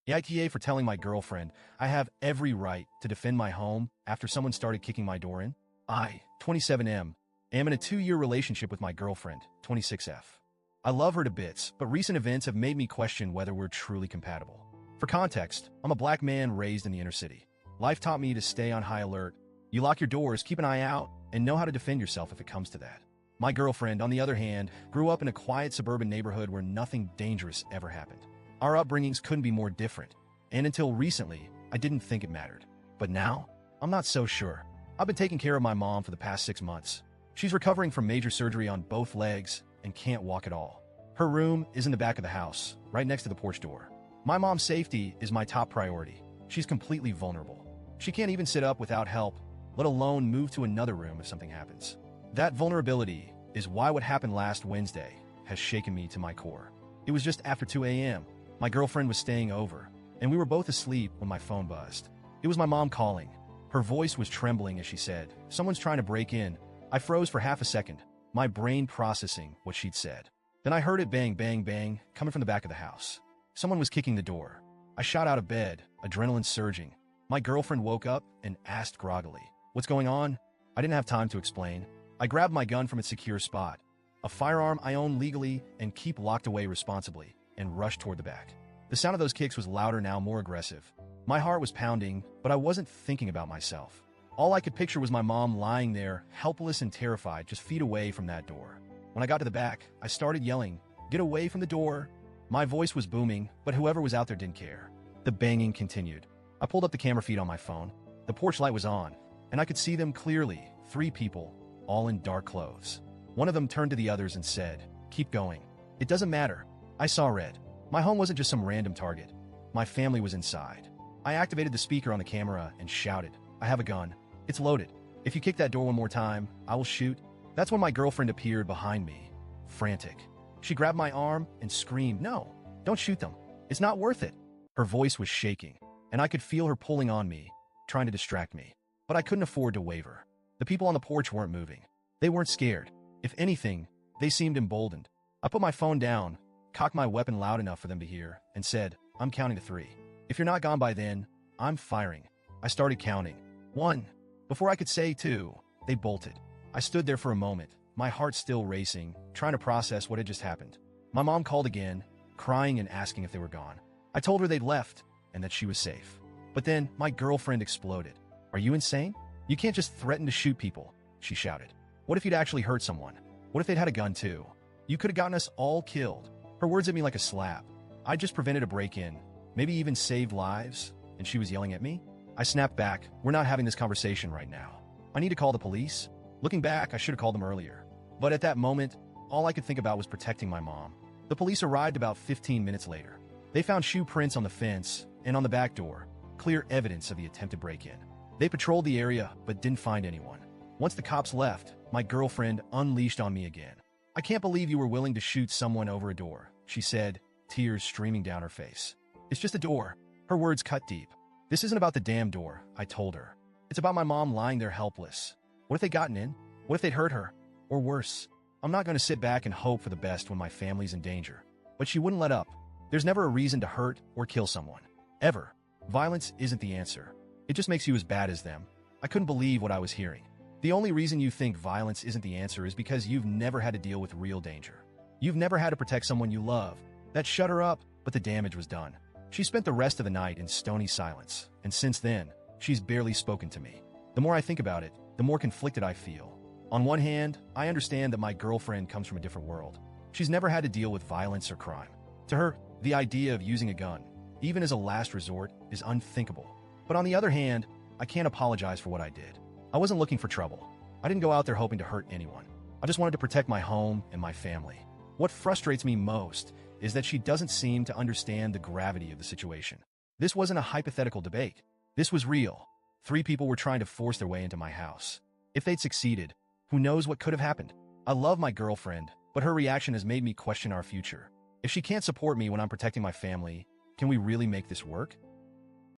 AITA for telling my girlfriend I have every right to defend my home after someone started kicking my door in. I, 27M, am in a 2-year relationship with my girlfriend, 26F. I love her to bits, but recent events have made me question whether we're truly compatible. For context, I'm a black man raised in the inner city. Life taught me to stay on high alert. You lock your doors, keep an eye out, and know how to defend yourself if it comes to that. My girlfriend, on the other hand, grew up in a quiet suburban neighborhood where nothing dangerous ever happened. Our upbringings couldn't be more different, and until recently, I didn't think it mattered. But now, I'm not so sure. I've been taking care of my mom for the past 6 months. She's recovering from major surgery on both legs and can't walk at all. Her room is in the back of the house, right next to the porch door. My mom's safety is my top priority. She's completely vulnerable. She can't even sit up without help, let alone move to another room if something happens. That vulnerability is why what happened last Wednesday has shaken me to my core. It was just after 2 a.m. My girlfriend was staying over, and we were both asleep when my phone buzzed. It was my mom calling. Her voice was trembling as she said, "Someone's trying to break in." I froze for half a second, my brain processing what she'd said. Then I heard it bang, bang, bang, coming from the back of the house. Someone was kicking the door. I shot out of bed, adrenaline surging. My girlfriend woke up and asked groggily, "What's going on?" I didn't have time to explain. I grabbed my gun from its secure spot, a firearm I own legally and keep locked away responsibly, and rushed toward the back. The sound of those kicks was louder now, more aggressive. My heart was pounding, but I wasn't thinking about myself. All I could picture was my mom lying there, helpless and terrified, just feet away from that door. When I got to the back, I started yelling, "Get away from the door!" My voice was booming, but whoever was out there didn't care. The banging continued. I pulled up the camera feed on my phone. The porch light was on, and I could see them clearly, 3 people, all in dark clothes. One of them turned to the others and said, "Keep going. It doesn't matter." I saw red. My home wasn't just some random target. My family was inside. I activated the speaker on the camera and shouted, "I have a gun. It's loaded. If you kick that door one more time, I will shoot." That's when my girlfriend appeared behind me, frantic. She grabbed my arm and screamed, "No, don't shoot them. It's not worth it." Her voice was shaking, and I could feel her pulling on me, trying to distract me. But I couldn't afford to waver. The people on the porch weren't moving. They weren't scared. If anything, they seemed emboldened. I put my phone down, cocked my weapon loud enough for them to hear, and said, "I'm counting to 3. If you're not gone by then, I'm firing." I started counting. 1. Before I could say 2, they bolted. I stood there for a moment, my heart still racing, trying to process what had just happened. My mom called again, crying and asking if they were gone. I told her they'd left and that she was safe. But then my girlfriend exploded. "Are you insane? You can't just threaten to shoot people," she shouted. "What if you'd actually hurt someone? What if they'd had a gun too? You could have gotten us all killed." Her words hit me like a slap. I just prevented a break-in, maybe even saved lives, and she was yelling at me? I snapped back. "We're not having this conversation right now. I need to call the police." Looking back, I should have called them earlier. But at that moment, all I could think about was protecting my mom. The police arrived about 15 minutes later. They found shoe prints on the fence and on the back door, clear evidence of the attempted break-in. They patrolled the area, but didn't find anyone. Once the cops left, my girlfriend unleashed on me again. "I can't believe you were willing to shoot someone over a door," she said, tears streaming down her face. "It's just a door." Her words cut deep. "This isn't about the damn door," I told her. "It's about my mom lying there helpless. What if they'd gotten in? What if they'd hurt her? Or worse? I'm not going to sit back and hope for the best when my family's in danger." But she wouldn't let up. There's never a reason to hurt or kill someone. Ever. Violence isn't the answer. It just makes you as bad as them. I couldn't believe what I was hearing. The only reason you think violence isn't the answer is because you've never had to deal with real danger. You've never had to protect someone you love. That shut her up, but the damage was done. She spent the rest of the night in stony silence, and since then, she's barely spoken to me. The more I think about it, the more conflicted I feel. On one hand, I understand that my girlfriend comes from a different world. She's never had to deal with violence or crime. To her, the idea of using a gun, even as a last resort, is unthinkable. But on the other hand, I can't apologize for what I did. I wasn't looking for trouble. I didn't go out there hoping to hurt anyone. I just wanted to protect my home and my family. What frustrates me most is that she doesn't seem to understand the gravity of the situation. This wasn't a hypothetical debate. This was real. 3 people were trying to force their way into my house. If they'd succeeded, who knows what could have happened? I love my girlfriend, but her reaction has made me question our future. If she can't support me when I'm protecting my family, can we really make this work?